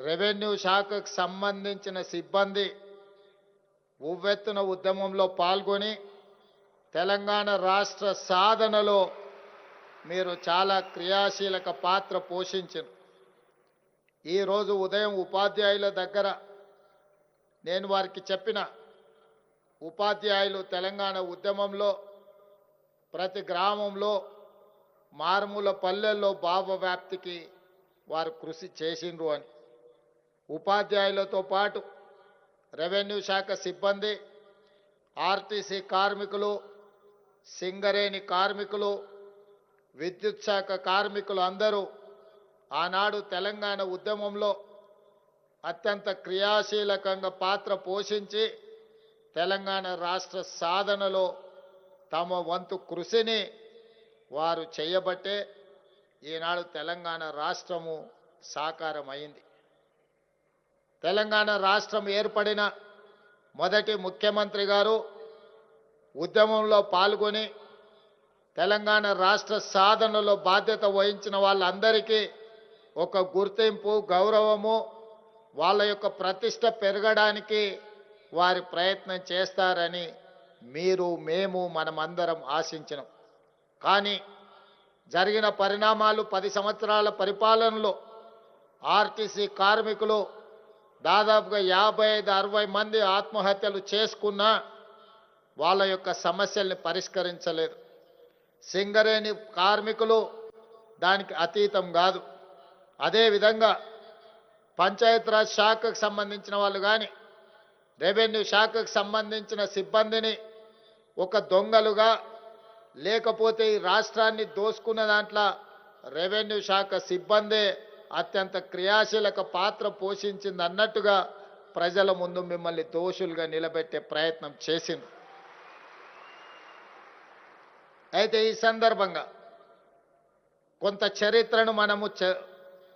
Revenue శాఖకు సంబంధించిన సిబ్బంది ఉవ్వెత్తున ఉద్యమంలో పాల్గొని తెలంగాణ రాష్ట్ర సాధనలో మీరు చాలా క్రియాశీలక పాత్ర పోషించారు. ఈరోజు ఉదయం ఉపాధ్యాయుల దగ్గర నేను వారికి చెప్పిన, ఉపాధ్యాయులు తెలంగాణ ఉద్యమంలో ప్రతి గ్రామంలో మారుమూల పల్లెల్లో భావ వ్యాప్తికి వారు కృషి చేసిండ్రు అని. ఉపాధ్యాయులతో పాటు రెవెన్యూ శాఖ సిబ్బంది, ఆర్టీసీ కార్మికులు, సింగరేణి కార్మికులు, విద్యుత్ శాఖ కార్మికులు అందరూ ఆనాడు తెలంగాణ ఉద్యమంలో అత్యంత క్రియాశీలకంగా పాత్ర పోషించి తెలంగాణ రాష్ట్ర సాధనలో తమ వంతు కృషిని వారు చేయబట్టే ఈనాడు తెలంగాణ రాష్ట్రము సాకారమైంది. తెలంగాణ రాష్ట్రం ఏర్పడిన మొదటి ముఖ్యమంత్రి గారు ఉద్యమంలో పాల్గొని తెలంగాణ రాష్ట్ర సాధనలో బాధ్యత వహించిన వాళ్ళందరికీ ఒక గుర్తింపు, గౌరవము, వాళ్ళ యొక్క ప్రతిష్ట పెరగడానికి వారి ప్రయత్నం చేస్తారని మీరు, మేము, మనమందరం ఆశించినాం. కానీ జరిగిన పరిణామాలు 10 సంవత్సరాల పరిపాలనలో ఆర్టీసీ కార్మికులు దాదాపుగా 55-60 మంది ఆత్మహత్యలు చేసుకున్నా వాళ్ళ యొక్క సమస్యల్ని పరిష్కరించలేదు. సింగరేణి కార్మికులు దానికి అతీతం కాదు. అదేవిధంగా పంచాయతీరాజ్ శాఖకు సంబంధించిన వాళ్ళు కానీ, రెవెన్యూ శాఖకు సంబంధించిన సిబ్బందిని ఒక దొంగలుగా, లేకపోతే ఈ రాష్ట్రాన్ని దోసుకున్న దాంట్లో రెవెన్యూ శాఖ సిబ్బందే అత్యంత క్రియాశీలక పాత్ర పోషించింది అన్నట్టుగా ప్రజల ముందు మిమ్మల్ని దోషులుగా నిలబెట్టే ప్రయత్నం చేసింది. అయితే ఈ సందర్భంగా కొంత చరిత్రను మనము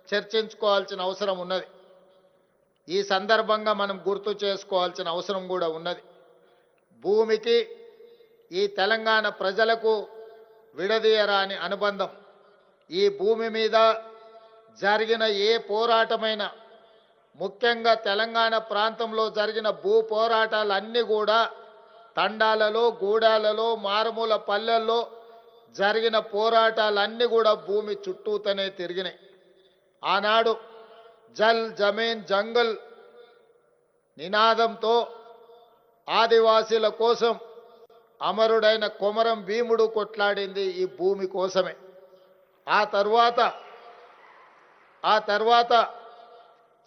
చర్చించుకోవాల్సిన అవసరం ఉన్నది. ఈ సందర్భంగా మనం గుర్తు చేసుకోవాల్సిన అవసరం కూడా ఉన్నది. భూమికి ఈ తెలంగాణ ప్రజలకు విడదీయరాని అనుబంధం. ఈ భూమి మీద జరిగిన ఏ పోరాటమైనా, ముఖ్యంగా తెలంగాణ ప్రాంతంలో జరిగిన భూ పోరాటాలన్నీ కూడా తండాలలో, గూడాలలో, మారుమూల పల్లెల్లో జరిగిన పోరాటాలన్నీ కూడా భూమి చుట్టూతోనే తిరిగినాయి. ఆనాడు జల్ జమీన్ జంగల్ నినాదంతో ఆదివాసీల కోసం అమరుడైన కొమరం భీముడు కొట్లాడింది ఈ భూమి కోసమే. ఆ తర్వాత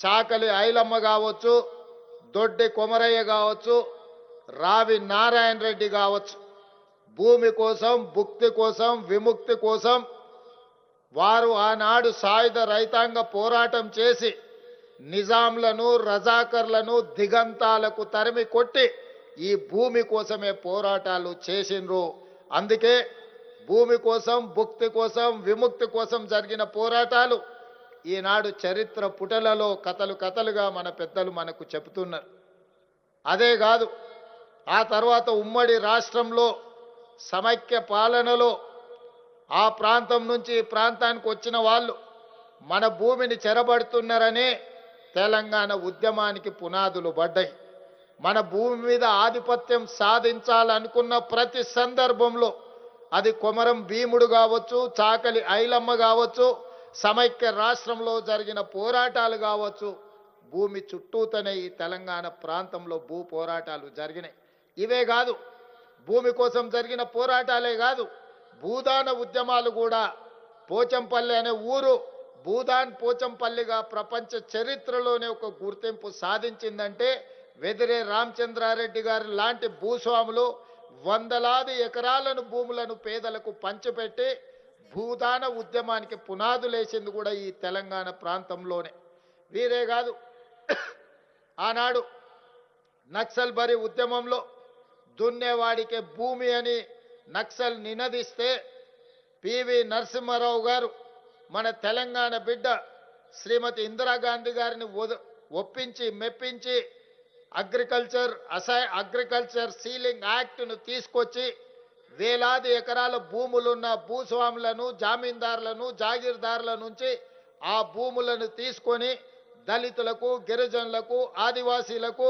చాకలి ఐలమ్మ కావచ్చు, దొడ్డి కొమరయ్య కావచ్చు, రావి నారాయణ రెడ్డి కావచ్చు, భూమి కోసం, భుక్తి కోసం, విముక్తి కోసం వారు ఆనాడు సాయుధ రైతాంగ పోరాటం చేసి నిజాంలను, రజాకర్లను దిగంతాలకు తరిమి కొట్టి ఈ భూమి కోసమే పోరాటాలు చేసిండ్రు. అందుకే భూమి కోసం, భుక్తి కోసం, విముక్తి కోసం జరిగిన పోరాటాలు ఈనాడు చరిత్ర పుటలలో కథలుగా మన పెద్దలు మనకు చెబుతున్నారు. అదే కాదు, ఆ తర్వాత ఉమ్మడి రాష్ట్రంలో సమైక్య పాలనలో ఆ ప్రాంతం నుంచి ఈ ప్రాంతానికి వచ్చిన వాళ్ళు మన భూమిని చెరబడుతున్నారనే తెలంగాణ ఉద్యమానికి పునాదులు పడ్డాయి. మన భూమి మీద ఆధిపత్యం సాధించాలనుకున్న ప్రతి సందర్భంలో, అది కొమరం భీముడు కావచ్చు, చాకలి ఐలమ్మ కావచ్చు, సమైక్య రాష్ట్రంలో జరిగిన పోరాటాలు కావచ్చు, భూమి చుట్టూతోనే ఈ తెలంగాణ ప్రాంతంలో భూ పోరాటాలు జరిగినాయి. ఇవే కాదు, భూమి కోసం జరిగిన పోరాటాలే కాదు, భూదాన ఉద్యమాలు కూడా. పోచంపల్లి అనే ఊరు భూదాన్ పోచంపల్లిగా ప్రపంచ చరిత్రలోనే ఒక గుర్తింపు సాధించిందంటే వెదిరే రామచంద్రారెడ్డి గారి లాంటి భూస్వాములు వందలాది ఎకరాలను భూములను పేదలకు పంచిపెట్టి భూదాన ఉద్యమానికి పునాదులేసింది కూడా ఈ తెలంగాణ ప్రాంతంలోనే. వీరే కాదు, ఆనాడు నక్సల్ బరి ఉద్యమంలో దున్నేవాడికే భూమి అని నక్సల్ నినదిస్తే పివి నరసింహారావు గారు మన తెలంగాణ బిడ్డ శ్రీమతి ఇందిరాగాంధీ గారిని ఒప్పించి మెప్పించి అగ్రికల్చర్ సీలింగ్ యాక్ట్ను తీసుకొచ్చి వేలాది ఎకరాల భూములున్న భూస్వాములను, జామీందారులను, జాగీర్దారుల నుంచి ఆ భూములను తీసుకొని దళితులకు, గిరిజనులకు, ఆదివాసీలకు,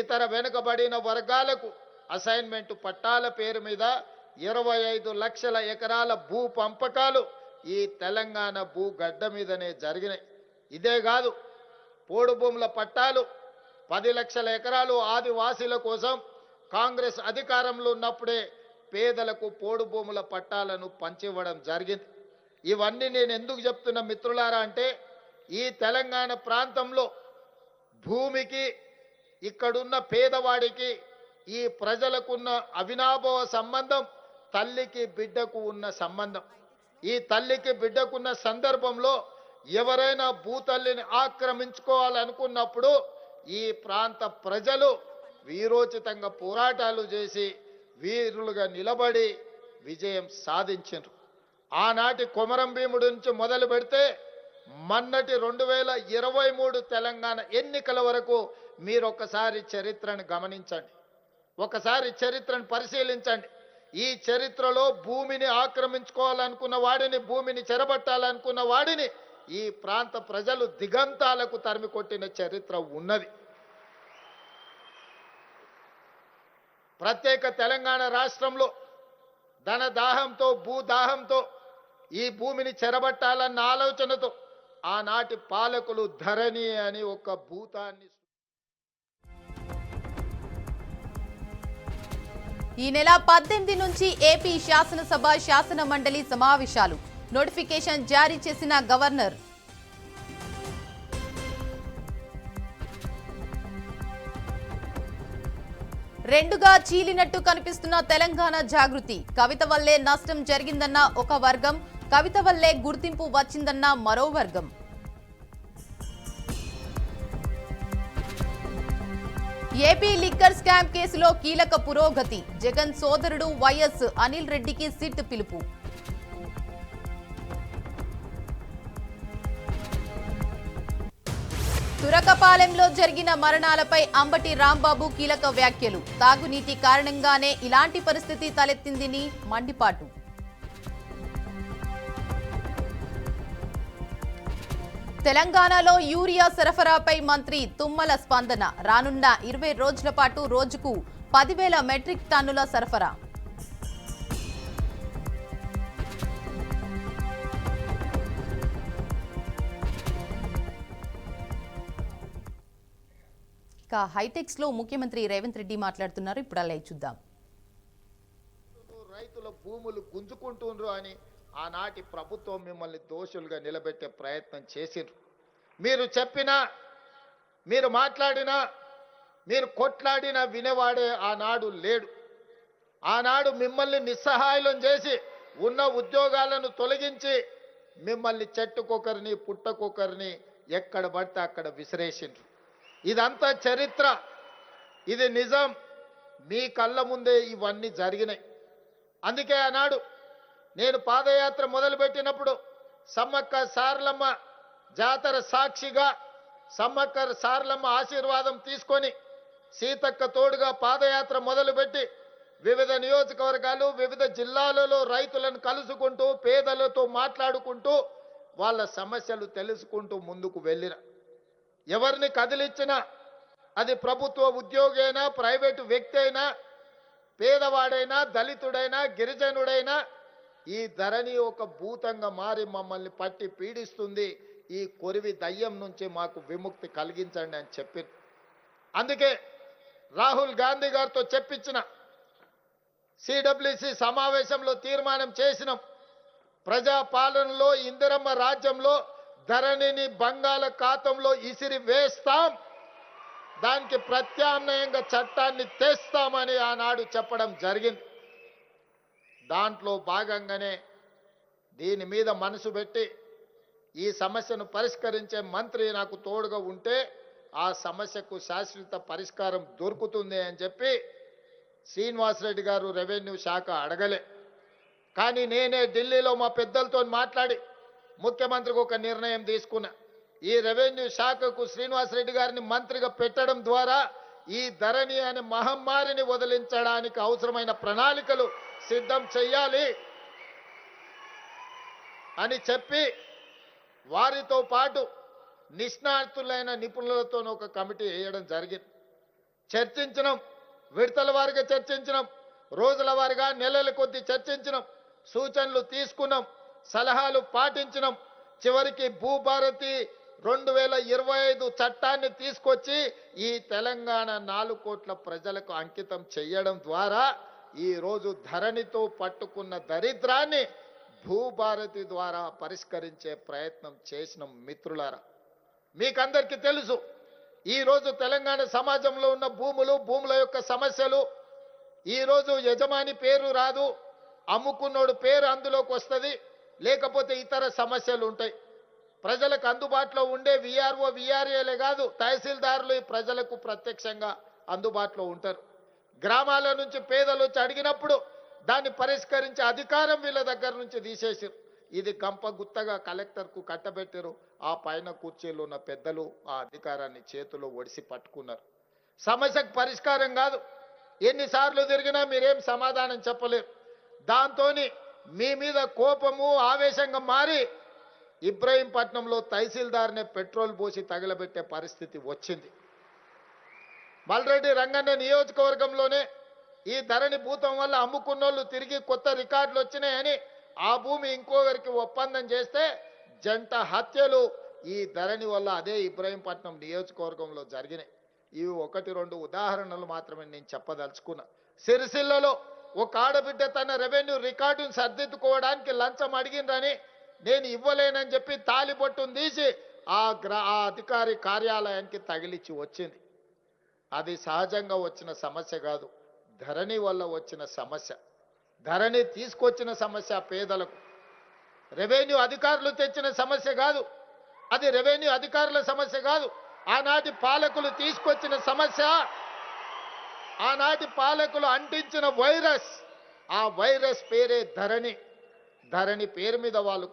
ఇతర వెనుకబడిన వర్గాలకు అసైన్మెంట్ పట్టాల పేరు మీద 25 లక్షల ఎకరాల భూ పంపకాలు ఈ తెలంగాణ భూగడ్డ మీదనే జరిగినాయి. ఇదే కాదు, పోడు భూముల పట్టాలు 10 లక్షల ఎకరాలు ఆదివాసీల కోసం కాంగ్రెస్ అధికారంలో ఉన్నప్పుడే పేదలకు పోడు భూముల పట్టాలను పంచివ్వడం జరిగింది. ఇవన్నీ నేను ఎందుకు చెప్తున్నా మిత్రులారా అంటే, ఈ తెలంగాణ ప్రాంతంలో భూమికి, ఇక్కడున్న పేదవాడికి, ఈ ప్రజలకున్న అవినాభావ సంబంధం తల్లికి బిడ్డకు ఉన్న సంబంధం. ఈ తల్లికి బిడ్డకున్న సందర్భంలో ఎవరైనా భూతల్లిని ఆక్రమించుకోవాలనుకున్నప్పుడు ఈ ప్రాంత ప్రజలు వీరోచితంగా పోరాటాలు చేసి వీరులుగా నిలబడి విజయం సాధించారు. ఆనాటి కొమరం భీముడి నుంచి మొదలు పెడితే మొన్నటి 2023 తెలంగాణ ఎన్నికల వరకు మీరు ఒకసారి చరిత్రను గమనించండి, ఒకసారి చరిత్రను పరిశీలించండి. ఈ చరిత్రలో భూమిని ఆక్రమించుకోవాలనుకున్న వాడిని, భూమిని చెరబట్టాలనుకున్న వాడిని ఈ ప్రాంత ప్రజలు దిగంతాలకు తరిమి కొట్టిన చరిత్ర ఉన్నది. ప్రత్యేక తెలంగాణ రాష్ట్రంలో ధనదాహంతో, భూదాహంతో ఈ భూమిని చెరబట్టాలన్న ఆలోచనతో ఆనాటి పాలకులు ధరణి అని ఒక భూతాన్ని. ఈ నెల 18 నుంచి ఏపీ శాసనసభ, శాసన మండలి సమావేశాలు నోటిఫికేషన్ జారీ చేసిన గవర్నర్. రెండుగా చీలినట్టు కనిపిస్తున్న తెలంగాణ జాగృతి. కవిత వల్లే నష్టం జరిగిందన్న ఒక వర్గం, కవిత వల్లే గుర్తింపు వచ్చిందన్న మరో వర్గం. ఏపీ లిక్కర్ స్కామ్ కేసులో కీలక పురోగతి. జగన్ సోదరుడు వైఎస్ అనిల్ రెడ్డికి సిట్ పిలుపు. తురకపాలెంలో జరిగిన మరణాలపై అంబటి రాంబాబు కీలక వ్యాఖ్యలు. తాగునీటి కారణంగానే ఇలాంటి పరిస్థితి తలెత్తిందని మండిపాటు. తెలంగాణలో యూరియా సరఫరాపై మంత్రి తుమ్మల స్పందన. రానున్న 20 రోజుల పాటు రోజుకు 10,000 మెట్రిక్ టన్నుల సరఫరా. హైటెక్స్ లో ముఖ్యమంత్రి రేవంత్ రెడ్డి మాట్లాడుతున్నారు. ఇప్పుడు అలా చూద్దాం. రైతుల భూములు గుంజుకుంటుండ్రు అని ఆనాటి ప్రభుత్వం మిమ్మల్ని దోషులుగా నిలబెట్టే ప్రయత్నం చేసిండ్రు. మీరు చెప్పినా, మీరు మాట్లాడినా, మీరు కొట్లాడినా వినేవాడే ఆనాడు లేడు. ఆనాడు మిమ్మల్ని నిస్సహాయం చేసి ఉన్న ఉద్యోగాలను తొలగించి మిమ్మల్ని చెట్టుకొకరిని, పుట్టకొకరిని ఎక్కడ పడితే అక్కడ విసిరేసిండ్రు. ఇదంతా చరిత్ర, ఇది నిజం. మీ కళ్ళ ముందే ఇవన్నీ జరిగినాయి. అందుకే ఆనాడు నేను పాదయాత్ర మొదలుపెట్టినప్పుడు సమ్మక్క సారలమ్మ జాతర సాక్షిగా, సమ్మక్క సారలమ్మ ఆశీర్వాదం తీసుకొని సీతక్క తోడుగా పాదయాత్ర మొదలుపెట్టి వివిధ నియోజకవర్గాలు, వివిధ జిల్లాలలో రైతులను కలుసుకుంటూ, పేదలతో మాట్లాడుకుంటూ, వాళ్ళ సమస్యలు తెలుసుకుంటూ ముందుకు వెళ్ళిన. ఎవరిని కదిలిచ్చినా, అది ప్రభుత్వ ఉద్యోగి అయినా, ప్రైవేటు వ్యక్తి అయినా, పేదవాడైనా, దళితుడైనా, గిరిజనుడైనా, ఈ ధరణి ఒక భూతంగా మారి మమ్మల్ని పట్టి పీడిస్తుంది. ఈ కొరివి దయ్యం నుంచి మాకు విముక్తి కలిగించండి అని చెప్పింది. అందుకే రాహుల్ గాంధీ గారితో చెప్పించిన సిడబ్ల్యూసి సమావేశంలో తీర్మానం చేసినాం. ప్రజాపాలనలో, ఇందిరమ్మ రాజ్యంలో ధరణిని బంగాళాఖాతంలో ఇసిరి వేస్తాం, దానికి ప్రత్యామ్నాయంగా చట్టాన్ని తెస్తామని ఆనాడు చెప్పడం జరిగింది. దాంట్లో భాగంగానే దీని మీద మనసు పెట్టి ఈ సమస్యను పరిష్కరించే మంత్రి నాకు తోడుగా ఉంటే ఆ సమస్యకు శాశ్వత పరిష్కారం దొరుకుతుంది అని చెప్పి శ్రీనివాసరెడ్డి గారు రెవెన్యూ శాఖ అడగలే. కానీ నేనే ఢిల్లీలో మా పెద్దలతో మాట్లాడి ముఖ్యమంత్రికి ఒక నిర్ణయం తీసుకున్నా. ఈ రెవెన్యూ శాఖకు శ్రీనివాసరెడ్డి గారిని మంత్రిగా పెట్టడం ద్వారా ఈ ధరణి అనే మహమ్మారిని వదిలించడానికి అవసరమైన ప్రణాళికలు సిద్ధం చేయాలి అని చెప్పి వారితో పాటు నిష్ణాతులైన నిపుణులతో ఒక కమిటీ వేయడం జరిగింది. చర్చించినాం, విడతల వారిగా చర్చించినాం, రోజుల వారిగా నెలల కొద్దీ చర్చించినాం, సూచనలు తీసుకున్నాం, సలహాలు పాటించినాం. చివరికి భూభారతి 2025 చట్టాన్ని తీసుకొచ్చి ఈ తెలంగాణ 4 కోట్ల ప్రజలకు అంకితం చేయడం ద్వారా ఈ రోజు ధరణితో పట్టుకున్న దరిద్రాన్ని భూభారతి ద్వారా పరిష్కరించే ప్రయత్నం చేసిన మిత్రులారా. మీకందరికీ తెలుసు, ఈ రోజు తెలంగాణ సమాజంలో ఉన్న భూముల యొక్క సమస్యలు, ఈ రోజు యజమాని పేరు రాదు, అమ్ముకున్నోడు పేరు అందులోకి వస్తుంది, లేకపోతే ఇతర సమస్యలు ఉంటాయి. ప్రజలకు అందుబాటులో ఉండే విఆర్ఓ విఆర్ఏలే కాదు, తహసీల్దారులు ఈ ప్రజలకు ప్రత్యక్షంగా అందుబాటులో ఉంటారు. గ్రామాల నుంచి పేదలు వచ్చి అడిగినప్పుడు దాన్ని పరిష్కరించే అధికారం వీళ్ళ దగ్గర నుంచి తీసేసారు. ఇది గంప గుత్తగా కలెక్టర్కు కట్టబెట్టారు. ఆ పైన కుర్చీలు ఉన్న పెద్దలు ఆ అధికారాన్ని చేతిలో ఒడిసి పట్టుకున్నారు. సమస్యకు పరిష్కారం కాదు, ఎన్నిసార్లు తిరిగినా మీరేం సమాధానం చెప్పలేరు. దాంతో మీ మీద కోపము ఆవేశంగా మారి ఇబ్రహీంపట్నంలో తహసీల్దార్నే పెట్రోల్ పోసి తగలబెట్టే పరిస్థితి వచ్చింది. మల్రెడ్డి రంగన్న నియోజకవర్గంలోనే ఈ ధరణి భూతం వల్ల అమ్ముకున్నోళ్ళు తిరిగి కొత్త రికార్డులు వచ్చినాయని ఆ భూమి ఇంకొకరికి ఒప్పందం చేస్తే జంట హత్యలు ఈ ధరణి వల్ల అదే ఇబ్రహీంపట్నం నియోజకవర్గంలో జరిగినాయి. ఇవి 1-2 ఉదాహరణలు మాత్రమే నేను చెప్పదలుచుకున్నా. సిరిసిల్లలో ఒక ఆడబిడ్డ తన రెవెన్యూ రికార్డును సర్దిద్దుకోవడానికి లంచం అడిగిందని నేను ఇవ్వలేనని చెప్పి తాలిబొట్టును తీసి ఆ అధికారి కార్యాలయానికి తగిలిచ్చి వచ్చింది. అది సహజంగా వచ్చిన సమస్య కాదు, ధరణి వల్ల వచ్చిన సమస్య. ధరణి తీసుకొచ్చిన సమస్య పేదలకు. రెవెన్యూ అధికారులు తెచ్చిన సమస్య కాదు, అది రెవెన్యూ అధికారుల సమస్య కాదు. ఆనాటి పాలకులు తీసుకొచ్చిన సమస్య, ఆనాటి పాలకులు అంటించిన వైరస్. ఆ వైరస్ పేరే ధరణి. ధరణి పేరు మీద వాళ్ళు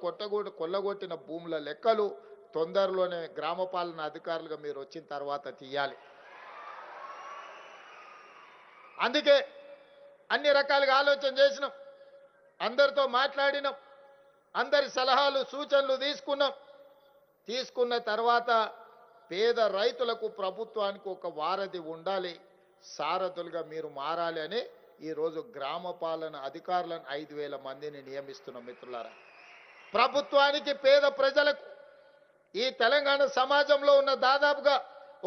కొల్లగొట్టిన భూముల లెక్కలు తొందరలోనే గ్రామ పాలన అధికారులుగా మీరు వచ్చిన తర్వాత తీయాలి. అందుకే అన్ని రకాలుగా ఆలోచన చేసినాం, అందరితో మాట్లాడినాం, అందరి సలహాలు సూచనలు తీసుకున్న తర్వాత పేద రైతులకు ప్రభుత్వానికి ఒక వారధి ఉండాలి, సారథులుగా మీరు మారాలి అని ఈరోజు గ్రామ పాలన అధికారులను 5,000 మందిని నియమిస్తున్నాం. మిత్రులారా, ప్రభుత్వానికి పేద ప్రజలకు ఈ తెలంగాణ సమాజంలో ఉన్న దాదాపుగా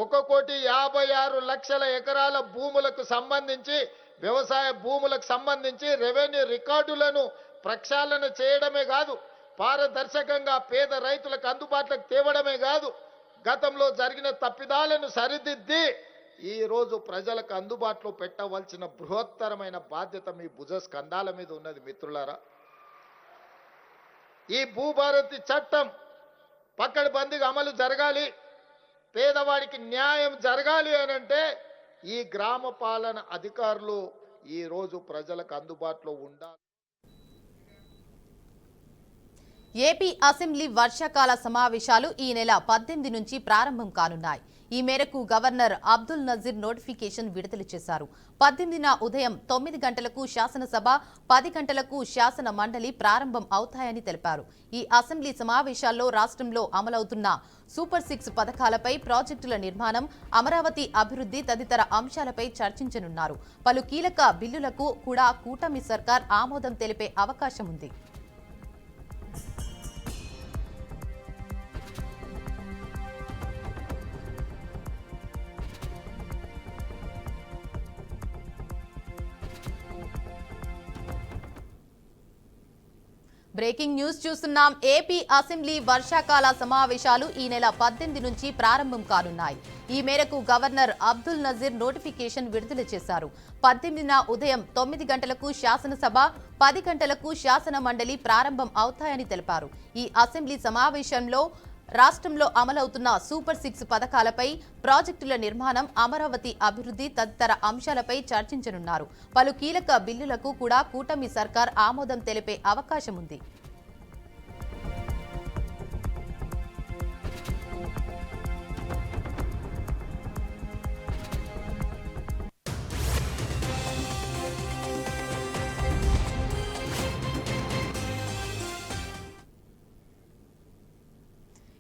1,56,00,000 ఎకరాల భూములకు సంబంధించి, వ్యవసాయ భూములకు సంబంధించి రెవెన్యూ రికార్డులను ప్రక్షాళన చేయడమే కాదు, పారదర్శకంగా పేద రైతులకు అందుబాటులోకి తేవడమే కాదు, గతంలో జరిగిన తప్పిదాలను సరిదిద్ది ఈ రోజు ప్రజలకు అందుబాటులో పెట్టవలసిన బృహత్తరమైన బాధ్యత మీ భుజ స్కంధాల మీద ఉన్నది. మిత్రులారా, ఈ భూభారతి చట్టం పకడ్బందీగా అమలు జరగాలి, పేదవాడికి న్యాయం జరగాలి అనంటే ఈ గ్రామ పాలన అధికారులు ఈ రోజు ప్రజలకు అందుబాటులో ఉండాలి. ఏపీ అసెంబ్లీ వర్షాకాల సమావేశాలు ఈ నెల 18 నుంచి ప్రారంభం కానున్నాయి. ఈ మేరకు గవర్నర్ అబ్దుల్ నజీర్ నోటిఫికేషన్ విడుదల చేశారు. 18న ఉదయం 9 గంటలకు శాసనసభ, 10 గంటలకు శాసన మండలి ప్రారంభం అవుతాయని తెలిపారు. ఈ అసెంబ్లీ సమావేశాల్లో రాష్ట్రంలో అమలవుతున్న సూపర్ 6 పథకాలపై, ప్రాజెక్టుల నిర్మాణం, అమరావతి అభివృద్ధి తదితర అంశాలపై చర్చించనున్నారు. పలు కీలక బిల్లులకు కూడా కూటమి సర్కార్ ఆమోదం తెలిపే అవకాశం ఉంది. బ్రేకింగ్ న్యూస్ చూస్తున్నాం. ఏపీ అసెంబ్లీ వర్షాకాల సమావేశాలు ఈ నెల 18 నుంచి ప్రారంభం కానున్నాయి. ఈ మేరకు గవర్నర్ అబ్దుల్ నజీర్ నోటిఫికేషన్ విడుదల చేశారు. 18న ఉదయం 9 గంటలకు శాసనసభ, 10 గంటలకు శాసన మండలి ప్రారంభం అవుతాయని తెలిపారు. ఈ అసెంబ్లీ సమావేశంలో రాష్ట్రంలో అమలవుతున్న సూపర్ 6 పథకాలపై, ప్రాజెక్టుల నిర్మాణం, అమరావతి అభివృద్ధి తదితర అంశాలపై చర్చించనున్నారు. పలు కీలక బిల్లులకు కూడా కూటమి సర్కార్ ఆమోదం తెలిపే అవకాశం ఉంది.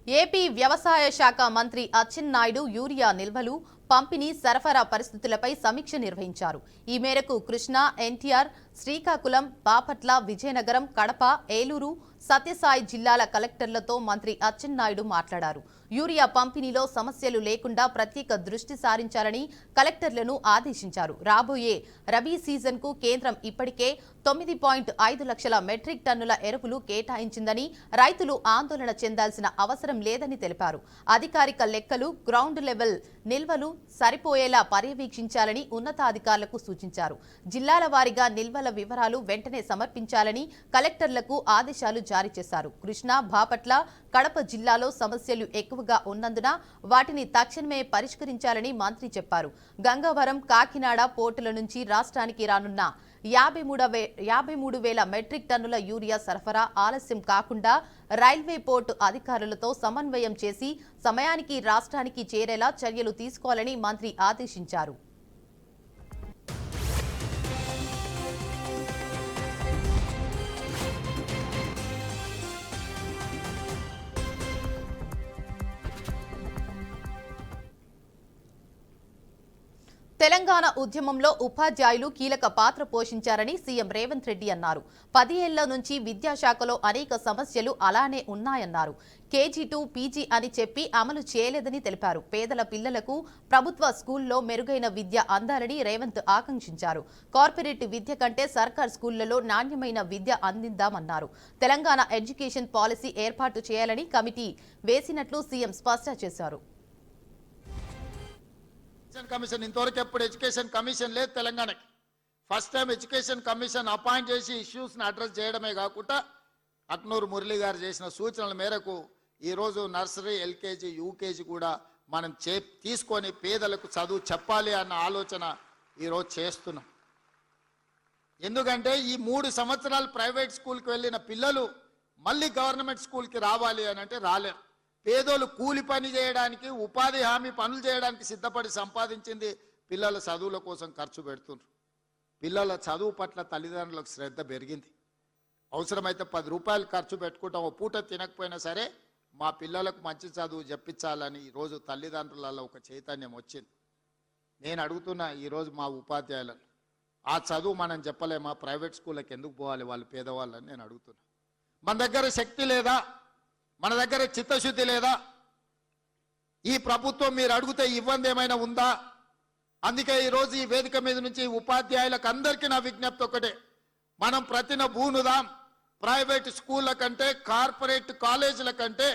ఏపీ వ్యవసాయ శాఖ మంత్రి అచ్చెన్నాయుడు యూరియా నిల్వలు పంపిణీ సరఫరా పరిస్థితులపై సమీక్ష నిర్వహించారు. ఈ మేరకు కృష్ణా, ఎన్టీఆర్, శ్రీకాకుళం, బాపట్ల, విజయనగరం, కడప, ఏలూరు, సత్యసాయి జిల్లాల కలెక్టర్లతో మంత్రి అచ్చెన్నాయుడు మాట్లాడారు. యూరియా పంపిణీలో సమస్యలు లేకుండా ప్రత్యేక దృష్టి సారించాలని కలెక్టర్లను ఆదేశించారు. రాబోయే రబీ సీజన్కు కేంద్రం ఇప్పటికే 9.5 లక్షల మెట్రిక్ టన్నుల ఎరువులు కేటాయించిందని, రైతులు ఆందోళన చెందాల్సిన అవసరం లేదని తెలిపారు. అధికారిక లెక్కలు, గ్రౌండ్ లెవెల్ నిల్వలు సరిపోయేలా పర్యవేక్షించాలని ఉన్నతాధికారులకు సూచించారు. జిల్లాల వారీగా నిల్వల వివరాలు వెంటనే సమర్పించాలని కలెక్టర్లకు ఆదేశాలు జారీ చేశారు. కృష్ణా, బాపట్ల, కడప జిల్లాలో సమస్యలు ఎక్కువగా ఉన్నందున వాటిని తక్షణమే పరిష్కరించాలని మంత్రి చెప్పారు. గంగవరం, కాకినాడ పోర్టుల నుంచి రాష్ట్రానికి రానున్న 53,000 మెట్రిక్ టన్నుల యూరియా సరఫరా ఆలస్యం కాకుండా రైల్వే పోర్టు అధికారులతో సమన్వయం చేసి సమయానికి రాష్ట్రానికి చేరేలా చర్యలు తీసుకోవాలని మంత్రి ఆదేశించారు. తెలంగాణ ఉద్యమంలో ఉపాధ్యాయులు కీలక పాత్ర పోషించారని సీఎం రేవంత్ రెడ్డి అన్నారు. 10 ఏళ్ల నుంచి విద్యాశాఖలో అనేక సమస్యలు అలానే ఉన్నాయన్నారు. KG2, PG అని చెప్పి అమలు చేయలేదని తెలిపారు. పేదల పిల్లలకు ప్రభుత్వ స్కూల్లో మెరుగైన విద్య అందాలని రేవంత్ ఆకాంక్షించారు. కార్పొరేట్ విద్య కంటే సర్కార్ స్కూళ్లలో నాణ్యమైన విద్య అందిద్దామన్నారు. తెలంగాణ ఎడ్యుకేషన్ పాలసీ ఏర్పాటు చేయాలని కమిటీ వేసినట్లు సీఎం స్పష్టం చేశారు. కమిషన్ ఇంతవరకు ఎప్పుడు ఎడ్యుకేషన్ కమిషన్ లేదు తెలంగాణకి. First time education commission appoint చేసి ఇష్యూస్ని అడ్రస్ చేయడమే కాకుండా అక్నూరు మురళి గారు చేసిన సూచనల మేరకు ఈరోజు నర్సరీ, LKG, UKG కూడా మనం తీసుకొని పేదలకు చదువు చెప్పాలి అన్న ఆలోచన ఈరోజు చేస్తున్నాం. ఎందుకంటే ఈ 3 సంవత్సరాలు ప్రైవేట్ స్కూల్కి వెళ్ళిన పిల్లలు మళ్ళీ గవర్నమెంట్ స్కూల్కి రావాలి అని అంటే రాలేరు. పేదోళ్ళు కూలి పని చేయడానికి, ఉపాధి హామీ పనులు చేయడానికి సిద్ధపడి సంపాదించింది పిల్లల చదువుల కోసం ఖర్చు పెడుతున్నారు. పిల్లల చదువు పట్ల తల్లిదండ్రులకు శ్రద్ధ పెరిగింది. అవసరమైతే 10 రూపాయలు ఖర్చు పెట్టుకుంటాం, ఓ పూట తినకపోయినా సరే మా పిల్లలకు మంచి చదువు చెప్పించాలని ఈరోజు తల్లిదండ్రులలో ఒక చైతన్యం వచ్చింది. నేను అడుగుతున్నా ఈరోజు మా ఉపాధ్యాయులను, ఆ చదువు మనం చెప్పలేమా? ప్రైవేట్ స్కూళ్ళకి ఎందుకు పోవాలి వాళ్ళు పేదవాళ్ళని నేను అడుగుతున్నా. మన దగ్గర శక్తి లేదా? మన దగ్గర చిత్తశుద్ధి లేదా? ఈ ప్రభుత్వం మీరు అడిగితే ఇవ్వంది ఏమైనా ఉందా? అందుకే ఈరోజు ఈ వేదిక మీద నుంచి ఉపాధ్యాయులకు అందరికీ నా విజ్ఞప్తి ఒకటే, మనం ప్రతిన బూనుదాం. ప్రైవేట్ స్కూళ్ళ కంటే, కార్పొరేట్ కాలేజీల కంటే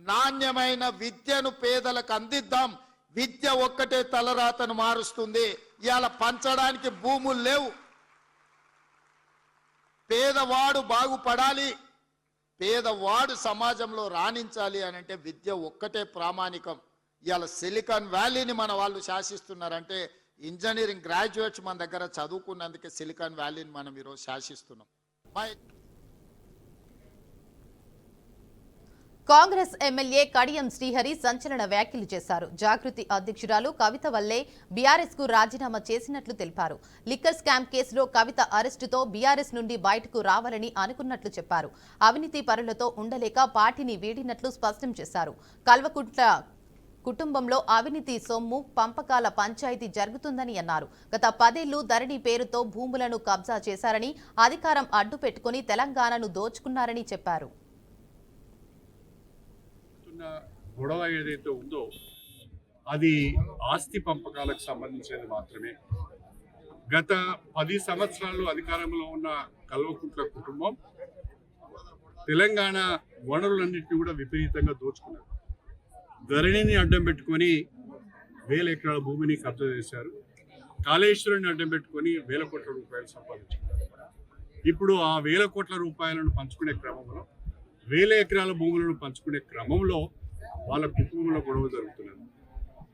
నాణ్యమైన విద్యను పేదలకు అందిద్దాం. విద్య ఒక్కటే తలరాతను మారుస్తుంది. ఇవాళ పంచడానికి భూములు లేవు. పేదవాడు బాగుపడాలి, పేదవాడు సమాజంలో రాణించాలి అని అంటే విద్య ఒక్కటే ప్రామాణికం. ఇవాళ సిలికాన్ వ్యాలీని మన వాళ్ళు శాసిస్తున్నారంటే ఇంజనీరింగ్ గ్రాడ్యుయేట్స్ మన దగ్గర చదువుకున్నందుకే సిలికాన్ వ్యాలీని మనం ఈరోజు శాసిస్తున్నాం. కాంగ్రెస్ ఎమ్మెల్యే కడియం శ్రీహరి సంచలన వ్యాఖ్యలు చేశారు. జాగృతి అధ్యక్షురాలు కవిత వల్లే బీఆర్ఎస్ కు రాజీనామా చేసినట్లు తెలిపారు. లిక్కర్ స్కామ్ కేసులో కవిత అరెస్టుతో బీఆర్ఎస్ నుండి బయటకు రావాలని అనుకున్నట్లు చెప్పారు. అవినీతి పరులతో ఉండలేక పార్టీని వీడినట్లు స్పష్టం చేశారు. కల్వకుంట్ల కుటుంబంలో అవినీతి సొమ్ము పంపకాల పంచాయతీ జరుగుతుందని అన్నారు. గత 10 ఏళ్లు ధరణి పేరుతో భూములను కబ్జా చేశారని, అధికారం అడ్డు పెట్టుకుని తెలంగాణను దోచుకున్నారని చెప్పారు. గొడవ ఏదైతే ఉందో అది ఆస్తి పంపకాలకు సంబంధించినది మాత్రమే. గత 10 సంవత్సరాలు అధికారంలో ఉన్న కల్వకుంట్ల కుటుంబం తెలంగాణ వనరులన్నింటినీ కూడా విపరీతంగా దోచుకున్నారు. ధరణిని అడ్డం పెట్టుకొని 1000 ఎకరాల భూమిని కబ్జా చేశారు. కాళేశ్వరాన్ని అడ్డం పెట్టుకొని 1000 కోట్ల రూపాయలు సంపాదించారు. ఇప్పుడు ఆ 1000 కోట్ల రూపాయలను పంచుకునే క్రమంలో, 1000 ఎకరాల భూములను పంచుకునే క్రమంలో వాళ్ళ కుటుంబంలో గొడవ జరుగుతున్నది.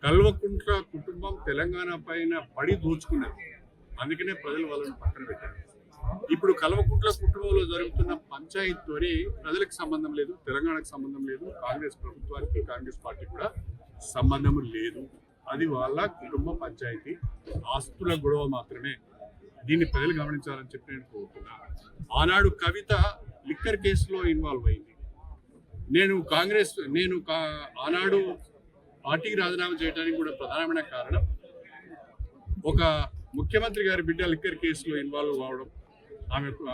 కల్వకుంట్ల కుటుంబం తెలంగాణ పైన పడి దోచుకున్నారు. అందుకనే ప్రజలు వాళ్ళని పక్కన పెట్టారు. ఇప్పుడు కల్వకుంట్ల కుటుంబంలో జరుగుతున్న పంచాయతీతోనే ప్రజలకు సంబంధం లేదు, తెలంగాణకు సంబంధం లేదు, కాంగ్రెస్ ప్రభుత్వానికి, కాంగ్రెస్ పార్టీ కూడా సంబంధం లేదు. అది వాళ్ళ కుటుంబ పంచాయతీ, ఆస్తుల గొడవ మాత్రమే. దీన్ని ప్రజలు గమనించాలని చెప్పి నేను కోరుతున్నా. ఆనాడు కవిత లిక్కర్ కేసులో ఇన్వాల్వ్ అయింది. ఆనాడు పార్టీకి రాజీనామా చేయడానికి కూడా ప్రధానమైన కారణం ఒక ముఖ్యమంత్రి గారి బిడ్డ లిక్కర్ కేసులో ఇన్వాల్వ్ కావడం,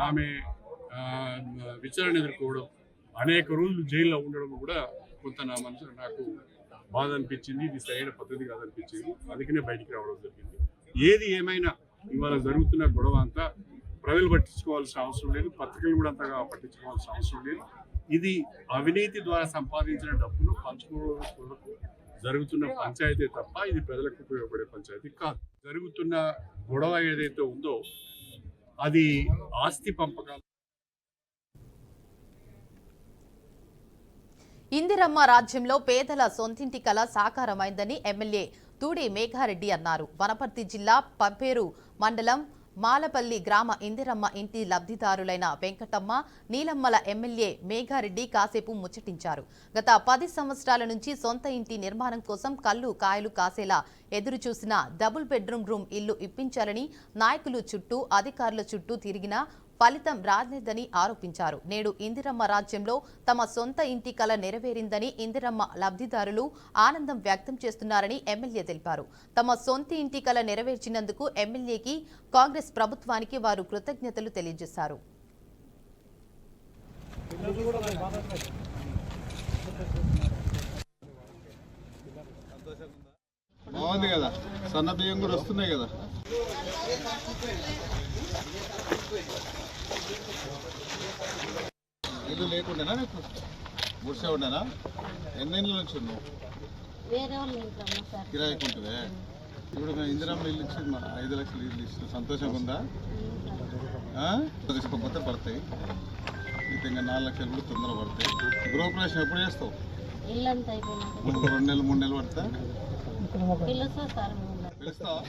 ఆమె విచారణ ఎదుర్కోవడం, అనేక రోజులు జైల్లో ఉండడం కూడా కొంత నా మనసు నాకు బాధ అనిపించింది. ఇది సరైన పద్ధతి కాదనిపించింది. అందుకనే బయటికి రావడం జరిగింది. ఏది ఏమైనా ఇవాళ జరుగుతున్న గొడవ అంతా ప్రజలు పట్టించుకోవాల్సిన అవసరం లేదు, పత్రికలు కూడా అంతగా పట్టించుకోవాల్సిన అవసరం లేదు. ఇది అవినీతి ద్వారా సంపాదించిన డబ్బును పంచుకోవడం కొరకు జరుగుతున్న పంచాయతీ తప్ప ఇది ప్రజలకు ఉపయోగపడే పంచాయతీ కాదు. జరుగుతున్న గొడవ ఏదైతే ఉందో అది ఆస్తి పంపకాలు. ఇందిరమ్మ రాజ్యంలో పేదల సొంతింటి కల సాకారమైందని ఎమ్మెల్యే తూడి మేఘారెడ్డి అన్నారు. వనపర్తి జిల్లా పప్పేరు మండలం మాలపల్లి గ్రామ ఇందిరమ్మ ఇంటి లబ్ధిదారులైన వెంకటమ్మ, నీలమ్మల ఎమ్మెల్యే మేఘారెడ్డి కాసేపు ముచ్చటించారు. గత 10 సంవత్సరాల నుంచి సొంత ఇంటి నిర్మాణం కోసం కళ్ళు కాయలు కాసేలా ఎదురు చూసిన డబుల్ బెడ్రూమ్ రూమ్ ఇల్లు ఇప్పించాలని నాయకులు చుట్టూ అధికారుల చుట్టూ తిరిగినా ఫలితం రాలేదని ఆరోపించారు. నేడు ఇందిరమ్మ రాజ్యంలో తమ సొంత ఇంటి కల నెరవేరిందని ఇందిరమ్మ లబ్ధిదారులు ఆనందం వ్యక్తం చేస్తున్నారని ఎమ్మెల్యే తెలిపారు. తమ సొంత ఇంటి కల నెరవేర్చినందుకు ఎమ్మెల్యేకి, కాంగ్రెస్ ప్రభుత్వానికి వారు కృతజ్ఞతలు తెలియజేశారు. బాగుంది కదా, సన్న బియ్యం కూడా వస్తున్నాయి కదా. ఇల్లు లేకుండానా నీకు? గుడిసే ఉండేనా? ఎన్నేళ్ళ నుంచి ఉన్నావు? కిరాయికుంటుందే. ఇప్పుడు మేము ఇందిరమ్మ ఇల్లు ఇచ్చి 5 లక్షలు ఇల్లు ఇచ్చిన సంతోషంగా ఉందా? తీసుకోకపోతే పడతాయి, అయితే ఇంకా 4 లక్షలు కూడా తొందర పడతాయి. గృహప్రవేశం ఎప్పుడు చేస్తావు? 2 నెలలు 3 నెలలు పడతా? పిలుస్తావా?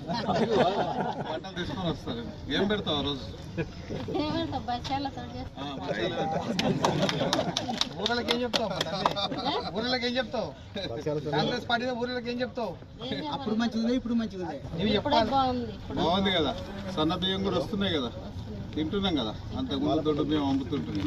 బట్టలు తీసుకొని వస్తారు. ఏం పెడతావు ఆ రోజు? ఊళ్ళకి ఏం చెప్తావు? ఊళ్ళకి ఏం చెప్తావు? కాంగ్రెస్ పార్టీ ఊళ్ళకి ఏం చెప్తావు? అప్పుడు మంచిది, ఇప్పుడు మంచిది. బాగుంది కదా, సన్న బియ్యం కూడా వస్తున్నాయి కదా, తింటున్నాం కదా. అంతకుముందు దొడ్డు బియ్యం అమ్ముతుంటుంది.